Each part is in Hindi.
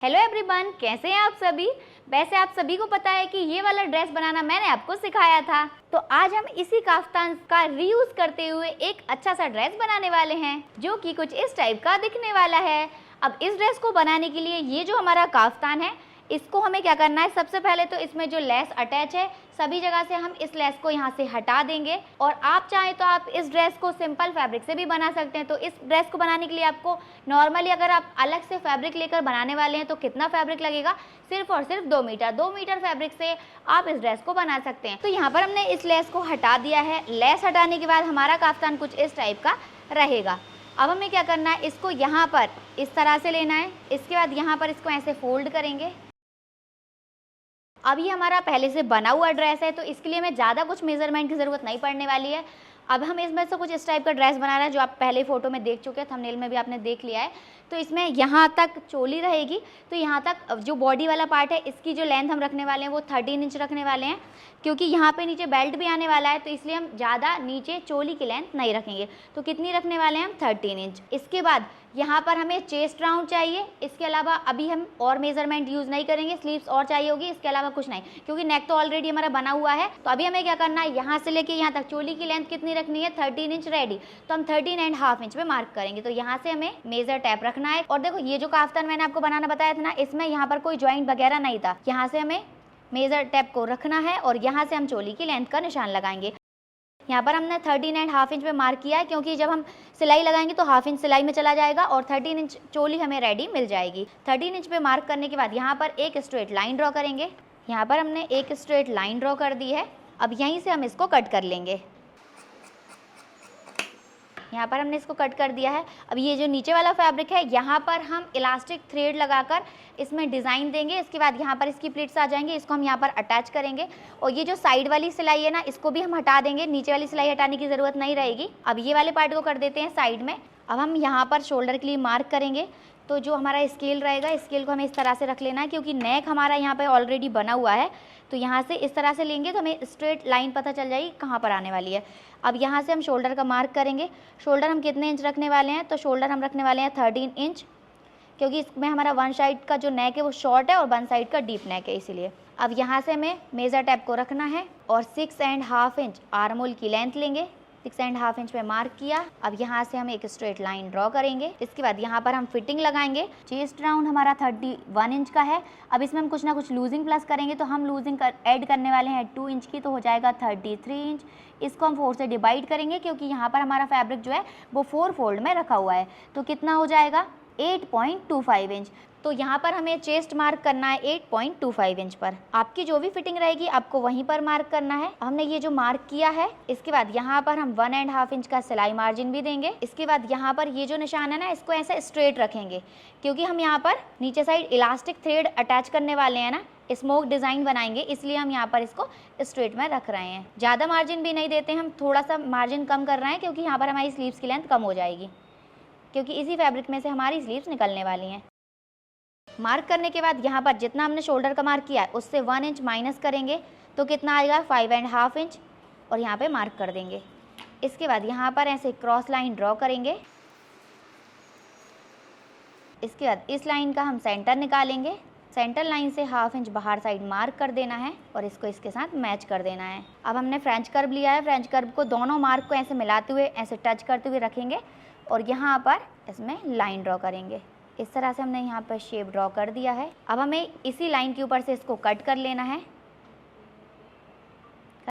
हेलो एवरीवन, कैसे हैं आप सभी। वैसे आप सभी को पता है कि ये वाला ड्रेस बनाना मैंने आपको सिखाया था, तो आज हम इसी काफ्तान का रीयूज करते हुए एक अच्छा सा ड्रेस बनाने वाले हैं जो कि कुछ इस टाइप का दिखने वाला है। अब इस ड्रेस को बनाने के लिए ये जो हमारा काफ्तान है, इसको हमें क्या करना है, सबसे पहले तो इसमें जो लेस अटैच है सभी जगह से हम इस लेस को यहाँ से हटा देंगे। और आप चाहें तो आप इस ड्रेस को सिंपल फैब्रिक से भी बना सकते हैं। तो इस ड्रेस को बनाने के लिए आपको नॉर्मली अगर आप अलग से फैब्रिक लेकर बनाने वाले हैं तो कितना फैब्रिक लगेगा, सिर्फ और सिर्फ 2 मीटर फैब्रिक से आप इस ड्रेस को बना सकते हैं। तो यहाँ पर हमने इस लेस को हटा दिया है। लेस हटाने के बाद हमारा काफ्तान कुछ इस टाइप का रहेगा। अब हमें क्या करना है, इसको यहाँ पर इस तरह से लेना है। इसके बाद यहाँ पर इसको ऐसे फोल्ड करेंगे। अब ये हमारा पहले से बना हुआ ड्रेस है तो इसके लिए हमें ज़्यादा कुछ मेजरमेंट की ज़रूरत नहीं पड़ने वाली है। अब हम इसमें से कुछ इस टाइप का ड्रेस बना रहे हैं जो आप पहले फोटो में देख चुके हैं, थंबनेल में भी आपने देख लिया है। तो इसमें यहाँ तक चोली रहेगी, तो यहाँ तक जो बॉडी वाला पार्ट है इसकी जो लेंथ हम रखने वाले हैं वो 13 इंच रखने वाले हैं, क्योंकि यहाँ पे नीचे बेल्ट भी आने वाला है तो इसलिए हम ज़्यादा नीचे चोली की लेंथ नहीं रखेंगे। तो कितनी रखने वाले हैं हम, 13 इंच। इसके बाद यहाँ पर हमें चेस्ट राउंड चाहिए। इसके अलावा अभी हम और मेजरमेंट यूज़ नहीं करेंगे, स्लीव्स और चाहिए होगी, इसके अलावा कुछ नहीं, क्योंकि नेक तो ऑलरेडी हमारा बना हुआ है। तो अभी हमें क्या करना है, यहाँ से लेके यहाँ तक चोली की लेंथ कितनी रखनी है, 13 इंच रेडी। तो हम 13.5 इंच पे मार्क करेंगे। तो यहाँ से हमें मेजर टैप रखना है। और देखो ये जो काफ्तान मैंने आपको बनाना बताया था ना, इसमें यहाँ पर कोई ज्वाइंट वगैरह नहीं था। यहाँ से हमें मेजर टैप को रखना है और यहाँ से हम चोली की लेंथ का निशान लगाएंगे। यहाँ पर हमने 13.5 इंच पे मार्क किया है, क्योंकि जब हम सिलाई लगाएंगे तो 1/2 इंच सिलाई में चला जाएगा और 13 इंच चोली हमें रेडी मिल जाएगी। 13 इंच पे मार्क करने के बाद यहाँ पर एक स्ट्रेट लाइन ड्रॉ करेंगे। यहाँ पर हमने एक स्ट्रेट लाइन ड्रॉ कर दी है। अब यहीं से हम इसको कट कर लेंगे। यहाँ पर हमने इसको कट कर दिया है। अब ये जो नीचे वाला फैब्रिक है, यहाँ पर हम इलास्टिक थ्रेड लगाकर इसमें डिज़ाइन देंगे। इसके बाद यहाँ पर इसकी प्लीट्स आ जाएंगे, इसको हम यहाँ पर अटैच करेंगे। और ये जो साइड वाली सिलाई है ना, इसको भी हम हटा देंगे, नीचे वाली सिलाई हटाने की ज़रूरत नहीं रहेगी। अब ये वाले पार्ट को कर देते हैं साइड में। अब हम यहाँ पर शोल्डर के लिए मार्क करेंगे। तो जो हमारा स्केल रहेगा, स्केल को हमें इस तरह से रख लेना है, क्योंकि नेक हमारा यहाँ पे ऑलरेडी बना हुआ है। तो यहाँ से इस तरह से लेंगे तो हमें स्ट्रेट लाइन पता चल जाएगी कहाँ पर आने वाली है। अब यहाँ से हम शोल्डर का मार्क करेंगे। शोल्डर हम कितने इंच रखने वाले हैं, तो शोल्डर हम रखने वाले हैं 13 इंच, क्योंकि इसमें हमारा वन साइड का जो नेक है वो शॉर्ट है और वन साइड का डीप नेक है, इसीलिए। अब यहाँ से हमें मेजर टैप को रखना है और 6.5 इंच आर्म होल की लेंथ लेंगे। 6.5 इंच पे मार्क किया। अब यहाँ से हम एक स्ट्रेट लाइन ड्रॉ करेंगे। इसके बाद यहाँ पर हम फिटिंग लगाएंगे। चेस्ट राउंड हमारा 31 इंच का है। अब इसमें हम कुछ ना कुछ लूजिंग प्लस करेंगे, तो हम लूजिंग ऐड करने वाले हैं 2 इंच की, तो हो जाएगा 33 इंच। इसको हम 4 से डिवाइड करेंगे, क्योंकि यहाँ पर हमारा फैब्रिक जो है वो 4 फोल्ड में रखा हुआ है। तो कितना हो जाएगा, 8.25 इंच। तो यहाँ पर हमें चेस्ट मार्क करना है 8.25 इंच पर। आपकी जो भी फिटिंग रहेगी आपको वहीं पर मार्क करना है। हमने ये जो मार्क किया है, इसके बाद यहाँ पर हम 1.5 इंच का सिलाई मार्जिन भी देंगे। इसके बाद यहाँ पर ये जो निशान है ना, इसको ऐसे स्ट्रेट रखेंगे, क्योंकि हम यहाँ पर नीचे साइड इलास्टिक थ्रेड अटैच करने वाले हैं ना, स्मोक डिज़ाइन बनाएंगे, इसलिए हम यहाँ पर इसको स्ट्रेट में रख रहे हैं। ज़्यादा मार्जिन भी नहीं देते, हम थोड़ा सा मार्जिन कम कर रहे हैं, क्योंकि यहाँ पर हमारी स्लीव्स की लेंथ कम हो जाएगी, क्योंकि इसी फैब्रिक में से हमारी स्लीव्स निकलने वाली हैं। मार्क करने के बाद यहाँ पर जितना हमने शोल्डर का मार्क किया है उससे 1 इंच माइनस करेंगे, तो कितना आएगा, 5.5 इंच, और यहाँ पे मार्क कर देंगे। इसके बाद यहाँ पर ऐसे क्रॉस लाइन ड्रॉ करेंगे। इसके बाद इस लाइन का हम सेंटर निकालेंगे। सेंटर लाइन से 1/2 इंच बाहर साइड मार्क कर देना है और इसको इसके साथ मैच कर देना है। अब हमने फ्रेंच कर्व लिया है। फ्रेंच कर्व को दोनों मार्क को ऐसे मिलाते हुए ऐसे टच करते हुए रखेंगे और यहाँ पर इसमें लाइन ड्रॉ करेंगे। इस तरह से हमने यहाँ पर शेप ड्रॉ कर दिया है। अब हमें इसी लाइन के ऊपर से इसको कट कर लेना है।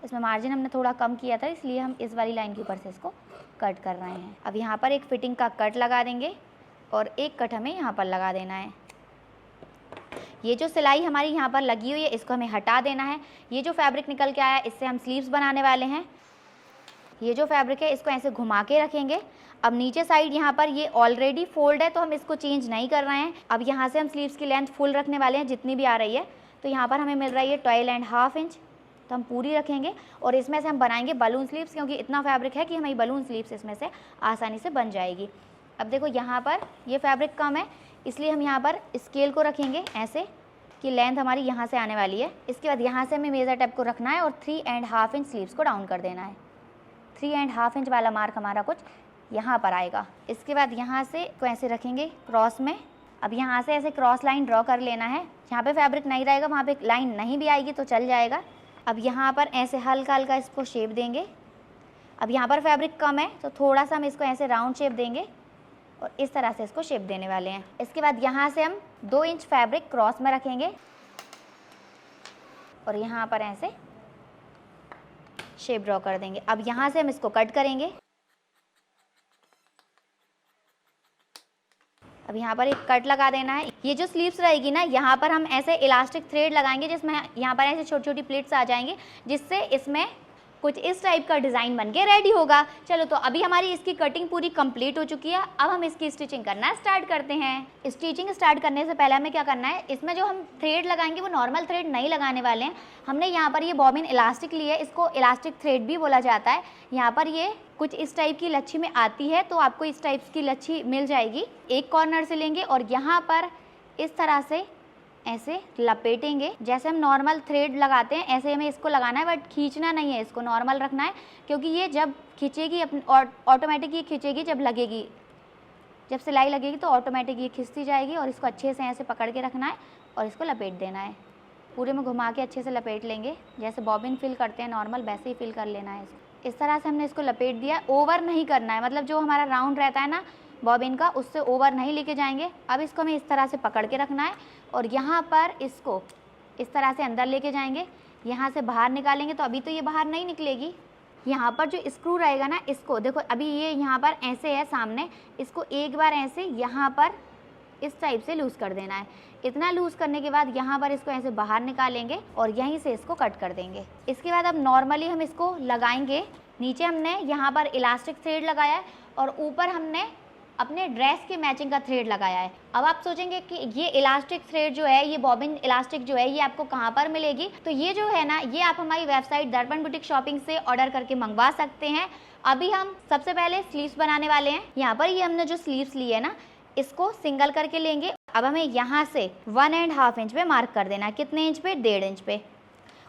इसमें मार्जिन हमने थोड़ा कम किया था, इसलिए हम इस वाली लाइन के ऊपर से इसको कट कर रहे हैं। अब यहाँ पर एक फिटिंग का कट लगा देंगे और एक कट हमें यहाँ पर लगा देना है। ये जो सिलाई हमारी यहाँ पर लगी हुई है इसको हमें हटा देना है। ये जो फैब्रिक निकल के आया है इससे हम स्लीव्स बनाने वाले हैं। ये जो फैब्रिक है इसको ऐसे घुमा के रखेंगे। अब नीचे साइड यहाँ पर ये ऑलरेडी फोल्ड है, तो हम इसको चेंज नहीं कर रहे हैं। अब यहाँ से हम स्लीव्स की लेंथ फुल रखने वाले हैं, जितनी भी आ रही है। तो यहाँ पर हमें मिल रही है 12.5 इंच, तो हम पूरी रखेंगे और इसमें से हम बनाएंगे बलून स्लीव्स, क्योंकि इतना फैब्रिक है कि हमारी बलून स्लीव्स इसमें से आसानी से बन जाएगी। अब देखो यहाँ पर ये फैब्रिक कम है, इसलिए हम यहाँ पर स्केल को रखेंगे ऐसे कि लेंथ हमारी यहाँ से आने वाली है। इसके बाद यहाँ से हमें मेजर टेप को रखना है और 3.5 इंच स्लीव्स को डाउन कर देना है। 3.5 इंच वाला मार्क हमारा कुछ यहाँ पर आएगा। इसके बाद यहाँ से को ऐसे रखेंगे क्रॉस में अब यहाँ से ऐसे क्रॉस लाइन ड्रॉ कर लेना है। जहाँ पे फैब्रिक नहीं रहेगा वहाँ पे लाइन नहीं भी आएगी तो चल जाएगा। अब यहाँ पर ऐसे हल्का हल्का इसको शेप देंगे। अब यहाँ पर फैब्रिक कम है तो थोड़ा सा हम इसको ऐसे राउंड शेप देंगे और इस तरह से इसको शेप देने वाले हैं। इसके बाद यहाँ से हम 2 इंच फैब्रिक क्रॉस में रखेंगे और यहाँ पर ऐसे शेप ड्रॉ कर देंगे। अब यहाँ से हम इसको कट करेंगे। अब यहाँ पर एक कट लगा देना है। ये जो स्लीव्स रहेगी ना, यहाँ पर हम ऐसे इलास्टिक थ्रेड लगाएंगे जिसमें यहाँ पर ऐसे छोटी छोटी प्लेट्स आ जाएंगे, जिससे इसमें कुछ इस टाइप का डिज़ाइन बन के रेडी होगा। चलो तो अभी हमारी इसकी कटिंग पूरी कंप्लीट हो चुकी है। अब हम इसकी स्टिचिंग करना स्टार्ट करते हैं। स्टिचिंग स्टार्ट करने से पहले हमें क्या करना है, इसमें जो हम थ्रेड लगाएंगे वो नॉर्मल थ्रेड नहीं लगाने वाले हैं। हमने यहाँ पर ये बॉबिन इलास्टिक ली है, इसको इलास्टिक थ्रेड भी बोला जाता है। यहाँ पर ये कुछ इस टाइप की लच्छी में आती है, तो आपको इस टाइप की लच्छी मिल जाएगी। एक कॉर्नर से लेंगे और यहाँ पर इस तरह से ऐसे लपेटेंगे। जैसे हम नॉर्मल थ्रेड लगाते हैं ऐसे हमें इसको लगाना है, बट खींचना नहीं है, इसको नॉर्मल रखना है, क्योंकि ये जब खींचेगी ऑटोमेटिक ये खींचेगी। जब लगेगी, जब सिलाई लगेगी तो ऑटोमेटिक ये खिंचती जाएगी। और इसको अच्छे से ऐसे पकड़ के रखना है और इसको लपेट देना है। पूरे में घुमा के अच्छे से लपेट लेंगे। जैसे बॉबिन फिल करते हैं नॉर्मल, वैसे ही फिल कर लेना है इसको। इस तरह से हमने इसको लपेट दिया। ओवर नहीं करना है, मतलब जो हमारा राउंड रहता है ना बॉबिन का, उससे ओवर नहीं लेके जाएंगे। अब इसको हमें इस तरह से पकड़ के रखना है और यहाँ पर इसको इस तरह से अंदर लेके जाएंगे। यहाँ से बाहर निकालेंगे तो अभी तो ये बाहर नहीं निकलेगी। यहाँ पर जो स्क्रू रहेगा ना, इसको देखो अभी ये यहाँ पर ऐसे है सामने, इसको एक बार ऐसे यहाँ पर इस टाइप से लूज़ कर देना है। इतना लूज़ करने के बाद यहाँ पर इसको ऐसे बाहर निकालेंगे और यहीं से इसको कट कर देंगे। इसके बाद अब नॉर्मली हम इसको लगाएंगे। नीचे हमने यहाँ पर इलास्टिक थ्रेड लगाया है और ऊपर हमने अपने ड्रेस के मैचिंग का थ्रेड लगाया है। अब आप सोचेंगे कि ये इलास्टिक थ्रेड जो है, ये बॉबिन इलास्टिक जो है, ये आपको कहाँ पर मिलेगी? तो ये जो है ना, ये आप हमारी वेबसाइट दर्पण बुटीक शॉपिंग से ऑर्डर करके मंगवा सकते हैं। अभी हम सबसे पहले स्लीव्स बनाने वाले हैं। यहाँ पर ये हमने जो स्लीव्स ली है ना, इसको सिंगल करके लेंगे। अब हमें यहाँ से 1.5 इंच पे मार्क कर देना है। कितने इंच पे? 1.5 इंच पे।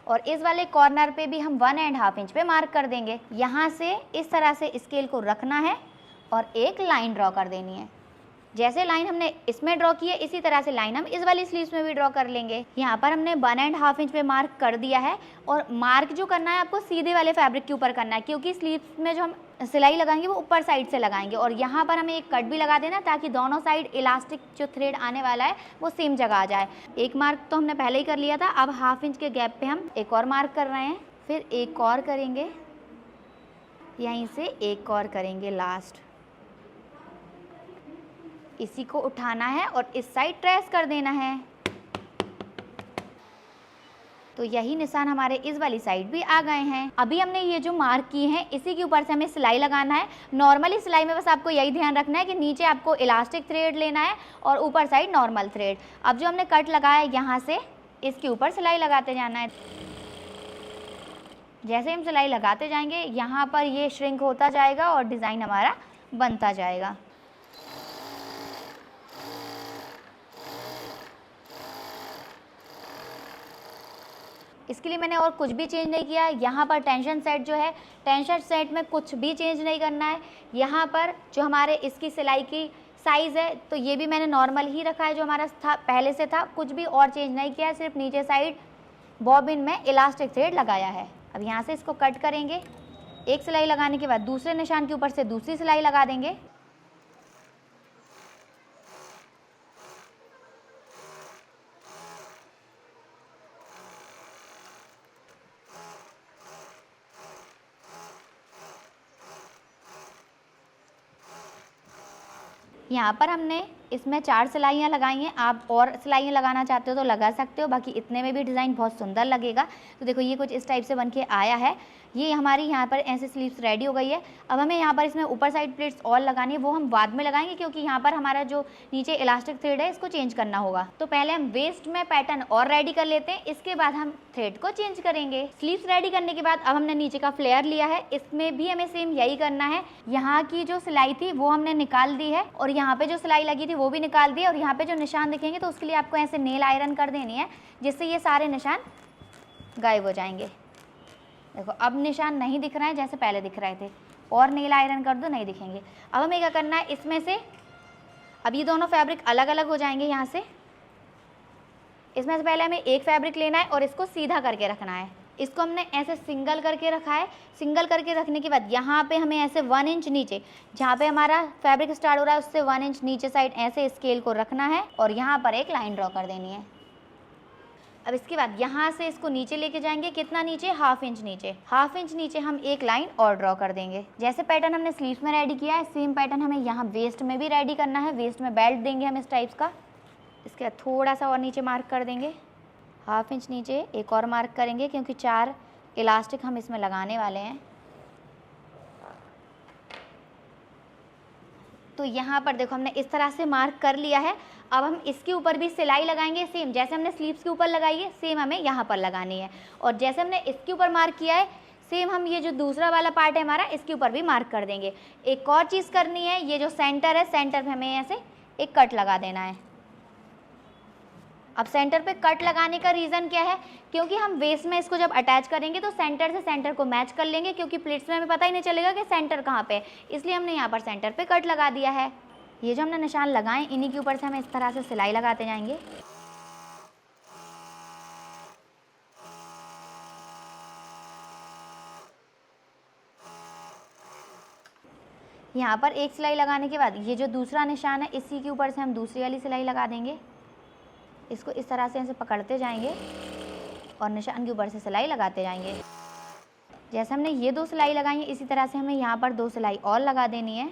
और इस वाले कॉर्नर पे भी हम 1.5 इंच पे मार्क कर देंगे। यहाँ से इस तरह से स्केल को रखना है और एक लाइन ड्रॉ कर देनी है। जैसे लाइन हमने इसमें ड्रॉ की है, इसी तरह से लाइन हम इस वाली स्लीव्स में भी ड्रॉ कर लेंगे। यहाँ पर हमने 1.5 इंच पे मार्क कर दिया है। और मार्क जो करना है आपको सीधे वाले फैब्रिक के ऊपर करना है, क्योंकि स्लीव्स में जो हम सिलाई लगाएंगे वो ऊपर साइड से लगाएंगे। और यहाँ पर हमें एक कट भी लगा देना, ताकि दोनों साइड इलास्टिक जो थ्रेड आने वाला है वो सेम जगह आ जाए। एक मार्क तो हमने पहले ही कर लिया था। अब 1/2 इंच के गैप पे हम एक और मार्क कर रहे हैं, फिर एक और करेंगे, यहीं से एक और करेंगे लास्ट। इसी को उठाना है और इस साइड ट्रेस कर देना है। तो यही निशान हमारे इस वाली साइड भी आ गए हैं। अभी हमने ये जो मार्क की है, इसी के ऊपर से हमें सिलाई लगाना है। नॉर्मली सिलाई में बस आपको यही ध्यान रखना है कि नीचे आपको इलास्टिक थ्रेड लेना है और ऊपर साइड नॉर्मल थ्रेड। अब जो हमने कट लगाया है, यहाँ से इसके ऊपर सिलाई लगाते जाना है। जैसे हम सिलाई लगाते जाएंगे, यहाँ पर ये श्रिंक होता जाएगा और डिज़ाइन हमारा बनता जाएगा। इसके लिए मैंने और कुछ भी चेंज नहीं किया है। यहाँ पर टेंशन सेट जो है, टेंशन सेट में कुछ भी चेंज नहीं करना है। यहाँ पर जो हमारे इसकी सिलाई की साइज़ है, तो ये भी मैंने नॉर्मल ही रखा है जो हमारा था पहले से था। कुछ भी और चेंज नहीं किया है, सिर्फ नीचे साइड बॉबिन में इलास्टिक थ्रेड लगाया है। अब यहाँ से इसको कट करेंगे। एक सिलाई लगाने के बाद दूसरे निशान के ऊपर से दूसरी सिलाई लगा देंगे। यहाँ पर हमने इसमें 4 सिलाइयाँ लगाई हैं। आप और सिलाइयाँ लगाना चाहते हो तो लगा सकते हो, बाकी इतने में भी डिज़ाइन बहुत सुंदर लगेगा। तो देखो ये कुछ इस टाइप से बनके आया है। ये हमारी यहाँ पर ऐसे स्लीव्स रेडी हो गई है। अब हमें यहाँ पर इसमें ऊपर साइड प्लेट्स और लगानी है, वो हम बाद में लगाएंगे, क्योंकि यहाँ पर हमारा जो नीचे इलास्टिक थ्रेड है इसको चेंज करना होगा। तो पहले हम वेस्ट में पैटर्न और रेडी कर लेते हैं, इसके बाद हम थ्रेड को चेंज करेंगे। स्लीव्स रेडी करने के बाद अब हमने नीचे का फ्लेयर लिया है, इसमें भी हमें सेम यही करना है। यहाँ की जो सिलाई थी वो हमने निकाल दी है और यहाँ पे जो सिलाई लगी थी वो भी निकाल दी है। और यहाँ पे जो निशान दिखेंगे तो उसके लिए आपको ऐसे नेल आयरन कर देनी है, जिससे ये सारे निशान गायब हो जाएंगे। देखो अब निशान नहीं दिख रहे हैं जैसे पहले दिख रहे थे, और नेल आयरन कर दो नहीं दिखेंगे। अब हमें क्या करना है, इसमें से अब ये दोनों फैब्रिक अलग अलग हो जाएंगे यहाँ से। इसमें से पहले हमें एक फैब्रिक लेना है और इसको सीधा करके रखना है। इसको हमने ऐसे सिंगल करके रखा है। सिंगल करके रखने के बाद यहाँ पे हमें ऐसे 1 इंच नीचे, जहाँ पे हमारा फैब्रिक स्टार्ट हो रहा है उससे 1 इंच नीचे साइड ऐसे स्केल को रखना है और यहाँ पर एक लाइन ड्रॉ कर देनी है। अब इसके बाद यहाँ से इसको नीचे लेके जाएंगे, कितना नीचे, 1/2 इंच नीचे। 1/2 इंच नीचे हम एक लाइन और ड्रॉ कर देंगे। जैसे पैटर्न हमने स्लीव्स में रेडी किया है, सेम पैटर्न हमें यहाँ वेस्ट में भी रेडी करना है। वेस्ट में बेल्ट देंगे हम इस टाइप का। इसके बाद थोड़ा सा और नीचे मार्क कर देंगे, 1/2 इंच नीचे एक और मार्क करेंगे, क्योंकि 4 इलास्टिक हम इसमें लगाने वाले हैं। तो यहाँ पर देखो हमने इस तरह से मार्क कर लिया है। अब हम इसके ऊपर भी सिलाई लगाएंगे, सेम जैसे हमने स्लीव्स के ऊपर लगाई है सेम हमें यहाँ पर लगानी है। और जैसे हमने इसके ऊपर मार्क किया है सेम हम ये जो दूसरा वाला पार्ट है हमारा, इसके ऊपर भी मार्क कर देंगे। एक और चीज़ करनी है, ये जो सेंटर है, सेंटर पे हमें ऐसे एक कट लगा देना है। अब सेंटर पे कट लगाने का रीज़न क्या है, क्योंकि हम वेस्ट में इसको जब अटैच करेंगे तो सेंटर से सेंटर को मैच कर लेंगे, क्योंकि प्लेट्स में हमें पता ही नहीं चलेगा कि सेंटर कहाँ पे है, इसलिए हमने यहाँ पर सेंटर पे कट लगा दिया है। ये जो हमने निशान लगाए इन्हीं के ऊपर से हमें इस तरह से सिलाई लगाते जाएंगे। यहाँ पर एक सिलाई लगाने के बाद ये जो दूसरा निशान है इसी के ऊपर से हम दूसरी वाली सिलाई लगा देंगे। इसको इस तरह से ऐसे पकड़ते जाएंगे और निशान के ऊपर से सिलाई लगाते जाएंगे। जैसे हमने ये 2 सिलाई लगाई है इसी तरह से हमें यहाँ पर 2 सिलाई और लगा देनी है।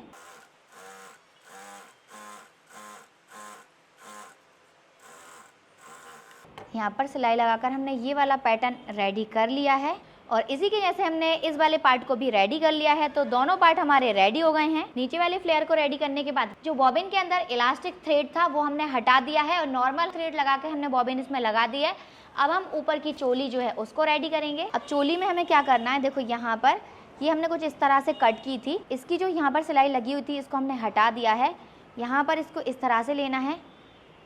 यहाँ पर सिलाई लगाकर हमने ये वाला पैटर्न रेडी कर लिया है और इसी के जैसे हमने इस वाले पार्ट को भी रेडी कर लिया है। तो दोनों पार्ट हमारे रेडी हो गए हैं। नीचे वाले फ्लेयर को रेडी करने के बाद जो बॉबिन के अंदर इलास्टिक थ्रेड था वो हमने हटा दिया है और नॉर्मल थ्रेड लगा के हमने बॉबिन इसमें लगा दी है। अब हम ऊपर की चोली जो है उसको रेडी करेंगे। अब चोली में हमें क्या करना है, देखो यहाँ पर ये हमने कुछ इस तरह से कट की थी, इसकी जो यहाँ पर सिलाई लगी हुई थी इसको हमने हटा दिया है। यहाँ पर इसको इस तरह से लेना है,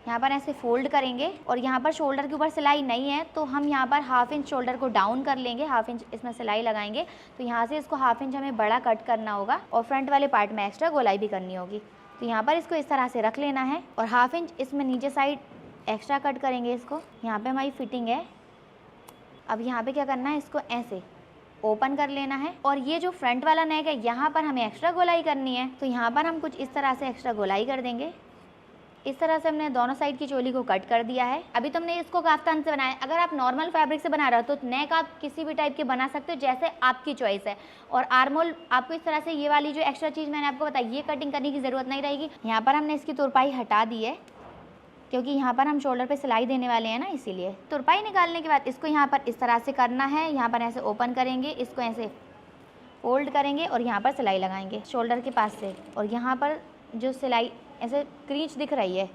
यहाँ पर ऐसे फोल्ड करेंगे और यहाँ पर शोल्डर के ऊपर सिलाई नहीं है तो हम यहाँ पर 1/2 इंच शोल्डर को डाउन कर लेंगे, 1/2 इंच इसमें सिलाई लगाएंगे। तो यहाँ से इसको 1/2 इंच हमें बड़ा कट करना होगा और फ्रंट वाले पार्ट में एक्स्ट्रा गोलाई भी करनी होगी। तो यहाँ पर इसको इस तरह से रख लेना है और 1/2 इंच इसमें नीचे साइड एक्स्ट्रा कट करेंगे। इसको यहाँ पर हमारी फिटिंग है। अब यहाँ पर क्या करना है, इसको ऐसे ओपन कर लेना है और ये जो फ्रंट वाला नेक है यहाँ पर हमें एक्स्ट्रा गोलाई करनी है। तो यहाँ पर हम कुछ इस तरह से एक्स्ट्रा गोलाई कर देंगे। इस तरह से हमने दोनों साइड की चोली को कट कर दिया है। अभी तो हमने इसको काफ्तान से बनाया। अगर आप नॉर्मल फैब्रिक से बना रहे हो तो नेक आप किसी भी टाइप के बना सकते हो, जैसे आपकी चॉइस है। और आर्मोल आपको इस तरह से ये वाली जो एक्स्ट्रा चीज़ मैंने आपको बताई ये कटिंग करने की ज़रूरत नहीं रहेगी। यहाँ पर हमने इसकी तुरपाई हटा दी है क्योंकि यहाँ पर हम शोल्डर पे सिलाई देने वाले हैं ना, इसीलिए। तुरपाई निकालने के बाद इसको यहाँ पर इस तरह से करना है। यहाँ पर ऐसे ओपन करेंगे, इसको ऐसे फोल्ड करेंगे और यहाँ पर सिलाई लगाएंगे शोल्डर के पास से। और यहाँ पर जो सिलाई ऐसे क्रीच दिख रही है,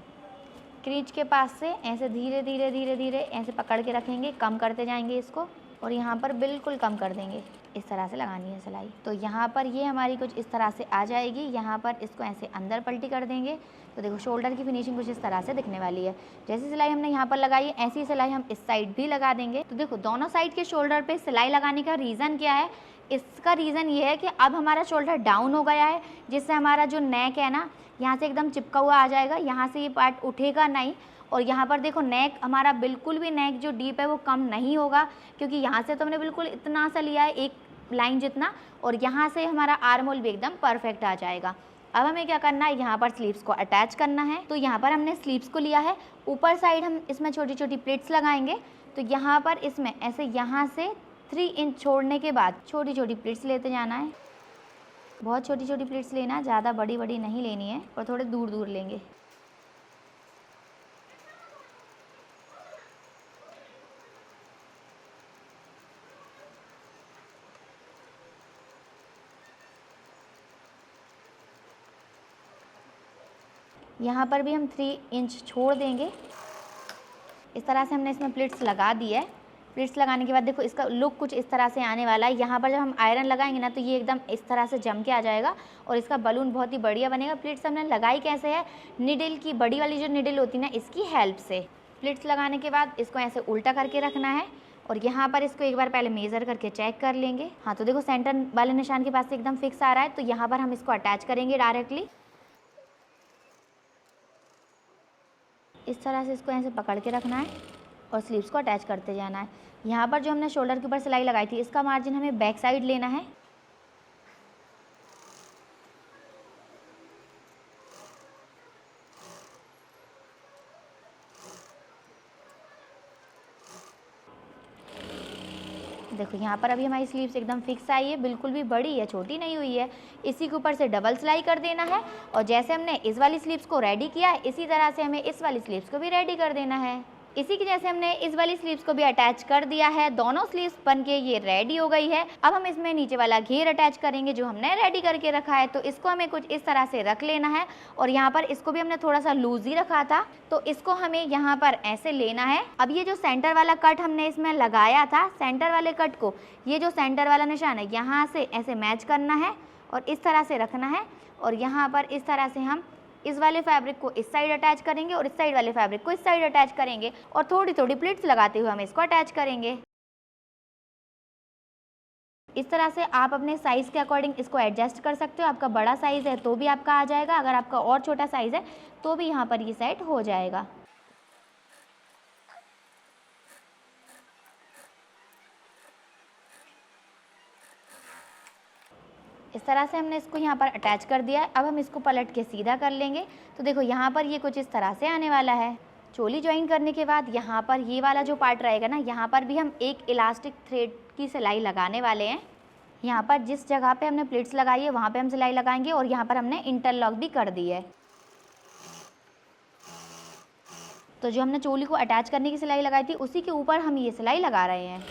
क्रीच के पास से ऐसे धीरे धीरे धीरे धीरे ऐसे पकड़ के रखेंगे, कम करते जाएंगे इसको और यहाँ पर बिल्कुल कम कर देंगे। इस तरह से लगानी है सिलाई। तो यहाँ पर ये हमारी कुछ इस तरह से आ जाएगी। यहाँ पर इसको ऐसे अंदर पलटी कर देंगे तो देखो शोल्डर की फिनिशिंग कुछ इस तरह से दिखने वाली है। जैसी सिलाई हमने यहाँ पर लगाई है ऐसी सिलाई हम इस साइड भी लगा देंगे। तो देखो दोनों साइड के शोल्डर पे सिलाई लगाने का रीज़न क्या है, इसका रीज़न ये है कि अब हमारा शोल्डर डाउन हो गया है, जिससे हमारा जो नेक है ना यहाँ से एकदम चिपका हुआ आ जाएगा, यहाँ से ये पार्ट उठेगा नहीं। और यहाँ पर देखो नेक हमारा बिल्कुल भी नेक जो डीप है वो कम नहीं होगा, क्योंकि यहाँ से तो हमने बिल्कुल इतना सा लिया है, एक लाइन जितना, और यहाँ से हमारा आर्म होल भी एकदम परफेक्ट आ जाएगा। अब हमें क्या करना है, यहाँ पर स्लीव्स को अटैच करना है। तो यहाँ पर हमने स्लीव्स को लिया है, ऊपर साइड हम इसमें छोटी छोटी प्लेट्स लगाएंगे। तो यहाँ पर इसमें ऐसे यहाँ से 3 इंच छोड़ने के बाद छोटी छोटी प्लेट्स लेते जाना है। बहुत छोटी छोटी प्लेट्स लेना है, ज़्यादा बड़ी बड़ी नहीं लेनी है, और थोड़े दूर दूर लेंगे। यहाँ पर भी हम 3 इंच छोड़ देंगे। इस तरह से हमने इसमें प्लेट्स लगा दी है। प्लेट्स लगाने के बाद देखो इसका लुक कुछ इस तरह से आने वाला है। यहाँ पर जब हम आयरन लगाएंगे ना तो ये एकदम इस तरह से जम के आ जाएगा और इसका बलून बहुत ही बढ़िया बनेगा। प्लेट्स हमने लगाई कैसे है, निडल की बड़ी वाली जो निडल होती है ना, इसकी हेल्प से। प्लेट्स लगाने के बाद इसको ऐसे उल्टा करके रखना है और यहाँ पर इसको एक बार पहले मेज़र करके चेक कर लेंगे। हाँ, तो देखो सेंटर वाले निशान के पास से एकदम फिक्स आ रहा है, तो यहाँ पर हम इसको अटैच करेंगे डायरेक्टली। इस तरह से इसको ऐसे पकड़ के रखना है और स्लीव्स को अटैच करते जाना है। यहाँ पर जो हमने शोल्डर के ऊपर सिलाई लगाई थी इसका मार्जिन हमें बैक साइड लेना है। देखो यहाँ पर अभी हमारी स्लीव्स एकदम फिक्स आई है, बिल्कुल भी बड़ी या छोटी नहीं हुई है। इसी के ऊपर से डबल सिलाई कर देना है और जैसे हमने इस वाली स्लीव्स को रेडी किया है इसी तरह से हमें इस वाली स्लीव्स को भी रेडी कर देना है। इसी के जैसे हमने इस वाली स्लीव्स को भी अटैच कर दिया है। दोनों स्लीव्स बनके ये रेडी हो गई है। अब हम इसमें नीचे वाला घेर अटैच करेंगे जो हमने रेडी करके रखा है। तो इसको हमें कुछ इस तरह से रख लेना है और यहाँ पर इसको भी हमने थोड़ा सा लूज ही रखा था, तो इसको हमें यहाँ पर ऐसे लेना है। अब ये जो सेंटर वाला कट हमने इसमें लगाया था, सेंटर वाले कट को ये जो सेंटर वाला निशान है यहाँ से ऐसे मैच करना है और इस तरह से रखना है और यहाँ पर इस तरह से हम इस वाले फैब्रिक को इस साइड अटैच करेंगे और इस साइड वाले फैब्रिक को इस साइड अटैच करेंगे और थोड़ी थोड़ी प्लीट्स लगाते हुए हम इसको अटैच करेंगे। इस तरह से आप अपने साइज़ के अकॉर्डिंग इसको एडजस्ट कर सकते हो। आपका बड़ा साइज़ है तो भी आपका आ जाएगा, अगर आपका और छोटा साइज़ है तो भी यहाँ पर ये सेट हो जाएगा। इस तरह से हमने इसको यहाँ पर अटैच कर दिया है। अब हम इसको पलट के सीधा कर लेंगे तो देखो यहाँ पर ये कुछ इस तरह से आने वाला है। चोली ज्वाइन करने के बाद यहाँ पर ये वाला जो पार्ट रहेगा ना, यहाँ पर भी हम एक इलास्टिक थ्रेड की सिलाई लगाने वाले हैं। यहाँ पर जिस जगह पे हमने प्लीट्स लगाई है वहाँ पे हम सिलाई लगाएंगे और यहाँ पर हमने इंटरलॉक भी कर दी है। तो जो हमने चोली को अटैच करने की सिलाई लगाई थी उसी के ऊपर हम ये सिलाई लगा रहे हैं।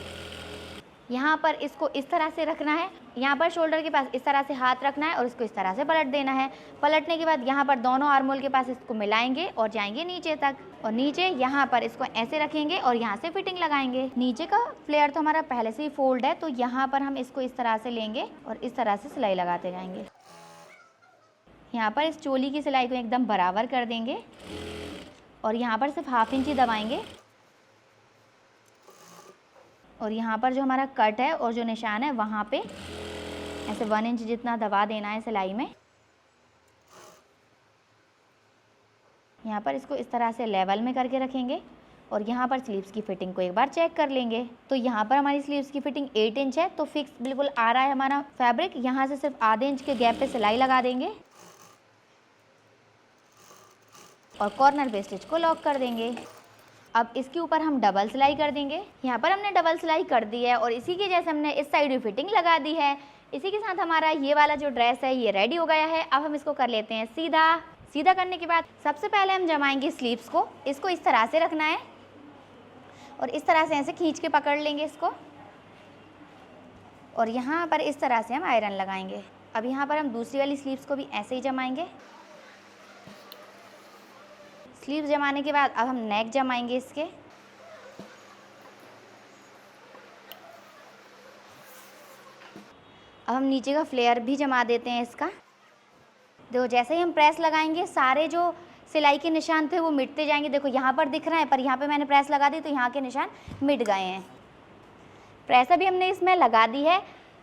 यहाँ पर इसको इस तरह से रखना है, यहाँ पर शोल्डर के पास इस तरह से हाथ रखना है और इसको इस तरह से पलट देना है। पलटने के बाद यहाँ पर दोनों आर्म होल के पास इसको मिलाएंगे और जाएंगे नीचे तक और नीचे यहाँ पर इसको ऐसे रखेंगे और यहाँ से फिटिंग लगाएंगे। नीचे का फ्लेयर तो हमारा पहले से ही फोल्ड है तो यहाँ पर हम इसको इस तरह से लेंगे और इस तरह से सिलाई लगाते जाएंगे। यहाँ पर इस चोली की सिलाई को एकदम बराबर कर देंगे और यहाँ पर सिर्फ 1/2 इंच ही दबाएंगे और यहाँ पर जो हमारा कट है और जो निशान है वहाँ पे ऐसे 1 इंच जितना दबा देना है सिलाई में। यहाँ पर इसको इस तरह से लेवल में करके रखेंगे और यहाँ पर स्लीव्स की फिटिंग को एक बार चेक कर लेंगे। तो यहाँ पर हमारी स्लीव्स की फिटिंग 8 इंच है तो फिक्स बिल्कुल आ रहा है हमारा फैब्रिक। यहाँ से सिर्फ आधे इंच के गैप पे सिलाई लगा देंगे और कॉर्नर पे स्टिच को लॉक कर देंगे। अब इसके ऊपर हम डबल सिलाई कर देंगे। यहाँ पर हमने डबल सिलाई कर दी है और इसी के जैसे हमने इस साइड भी फिटिंग लगा दी है। इसी के साथ हमारा ये वाला जो ड्रेस है ये रेडी हो गया है। अब हम इसको कर लेते हैं सीधा। सीधा करने के बाद सबसे पहले हम जमाएंगे स्लीव्स को। इसको इस तरह से रखना है और इस तरह से ऐसे खींच के पकड़ लेंगे इसको और यहाँ पर इस तरह से हम आयरन लगाएंगे। अब यहाँ पर हम दूसरी वाली स्लीव्स को भी ऐसे ही जमाएंगे। स्लीव्स जमाने के बाद अब हम नेक जमाएंगे इसके। अब हम नीचे का फ्लेयर भी जमा देते हैं इसका। देखो जैसे ही हम प्रेस लगाएंगे सारे जो सिलाई के निशान थे वो मिटते जाएंगे। देखो यहाँ पर दिख रहा है पर यहाँ पे मैंने प्रेस लगा दी तो यहाँ के निशान मिट गए हैं। प्रेस अभी हमने इसमें लगा दी है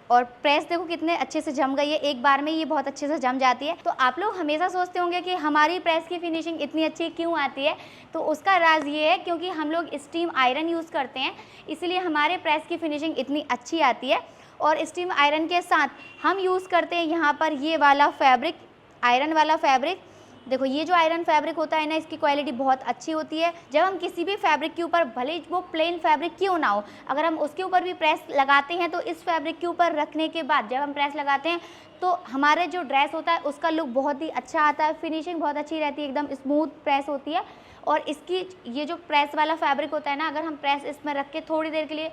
और प्रेस देखो कितने अच्छे से जम गई है, एक बार में ये बहुत अच्छे से जम जाती है। तो आप लोग हमेशा सोचते होंगे कि हमारी प्रेस की फिनिशिंग इतनी अच्छी क्यों आती है, तो उसका राज ये है क्योंकि हम लोग स्टीम आयरन यूज़ करते हैं, इसलिए हमारे प्रेस की फिनिशिंग इतनी अच्छी आती है। और स्टीम आयरन के साथ हम यूज़ करते हैं यहाँ पर ये वाला फैब्रिक, आयरन वाला फैब्रिक। देखो ये जो आयरन फैब्रिक होता है ना, इसकी क्वालिटी बहुत अच्छी होती है। जब हम किसी भी फैब्रिक के ऊपर, भले ही वो प्लेन फैब्रिक क्यों ना हो, अगर हम उसके ऊपर भी प्रेस लगाते हैं तो इस फैब्रिक के ऊपर रखने के बाद जब हम प्रेस लगाते हैं तो हमारे जो ड्रेस होता है उसका लुक बहुत ही अच्छा आता है, फिनिशिंग बहुत अच्छी रहती है, एकदम स्मूथ प्रेस होती है। और इसकी ये जो प्रेस वाला फैब्रिक होता है ना, अगर हम प्रेस इसमें रख के थोड़ी देर के लिए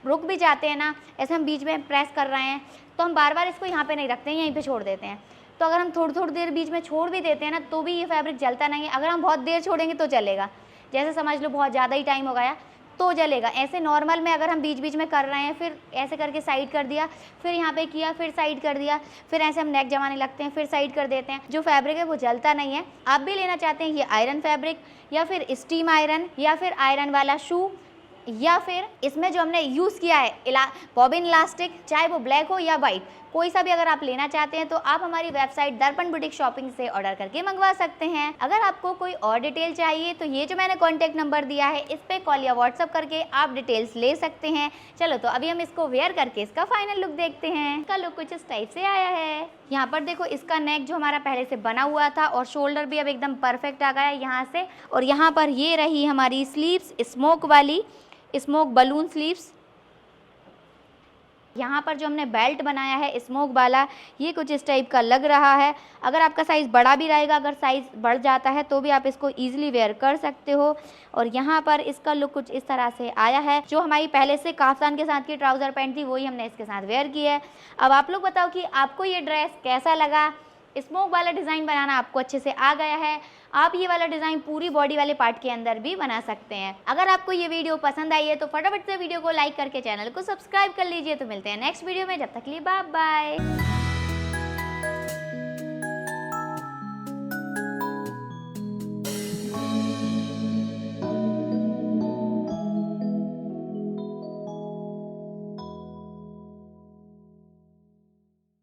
रुक भी जाते हैं ना, ऐसे हम बीच में प्रेस कर रहे हैं तो हम बार बार इसको यहाँ पे नहीं रखते हैं, यहीं पे छोड़ देते हैं। तो अगर हम थोड़ी देर बीच में छोड़ भी देते हैं ना तो भी ये फैब्रिक जलता नहीं है। अगर हम बहुत देर छोड़ेंगे तो चलेगा, जैसे समझ लो बहुत ज़्यादा ही टाइम हो गया तो जलेगा। ऐसे नॉर्मल में अगर हम बीच बीच में कर रहे हैं, फिर ऐसे करके साइड कर दिया, फिर यहाँ पे किया, फिर साइड कर दिया, फिर ऐसे हम नेक जमाने लगते हैं, फिर साइड कर देते हैं, जो फैब्रिक है वो जलता नहीं है। आप भी लेना चाहते हैं ये आयरन फैब्रिक या फिर स्टीम आयरन या फिर आयरन वाला शू, या फिर इसमें जो हमने यूज़ किया है बॉबिन इलास्टिक, चाहे वो ब्लैक हो या वाइट, कोई सा भी अगर आप लेना चाहते हैं तो आप हमारी वेबसाइट दर्पण बुटीक शॉपिंग से ऑर्डर करके मंगवा सकते हैं। अगर आपको कोई और डिटेल चाहिए तो ये जो मैंने कॉन्टैक्ट नंबर दिया है इस पे कॉल या व्हाट्सअप करके आप डिटेल्स ले सकते हैं। चलो तो अभी हम इसको वेयर करके इसका फाइनल लुक देखते हैं। इसका लुक कुछ इस टाइप से आया है। यहाँ पर देखो इसका नेक जो हमारा पहले से बना हुआ था और शोल्डर भी अब एकदम परफेक्ट आ गया है यहाँ से। और यहाँ पर ये रही हमारी स्लीव्स, स्मोक वाली, स्मोक बलून स्लीव्स। यहाँ पर जो हमने बेल्ट बनाया है स्मोक वाला, ये कुछ इस टाइप का लग रहा है। अगर आपका साइज़ बड़ा भी रहेगा, अगर साइज़ बढ़ जाता है तो भी आप इसको ईजिली वेयर कर सकते हो। और यहाँ पर इसका लुक कुछ इस तरह से आया है। जो हमारी पहले से काफ्तान के साथ की ट्राउज़र पैंट थी वही हमने इसके साथ वेयर की है। अब आप लोग बताओ कि आपको ये ड्रेस कैसा लगा। स्मोक वाला डिज़ाइन बनाना आपको अच्छे से आ गया है। आप ये वाला डिज़ाइन पूरी बॉडी वाले पार्ट के अंदर भी बना सकते हैं। अगर आपको ये वीडियो पसंद आई है तो फटाफट से वीडियो को लाइक करके चैनल को सब्सक्राइब कर लीजिए। तो मिलते हैं नेक्स्ट वीडियो में, जब तक के लिए बाय बाय।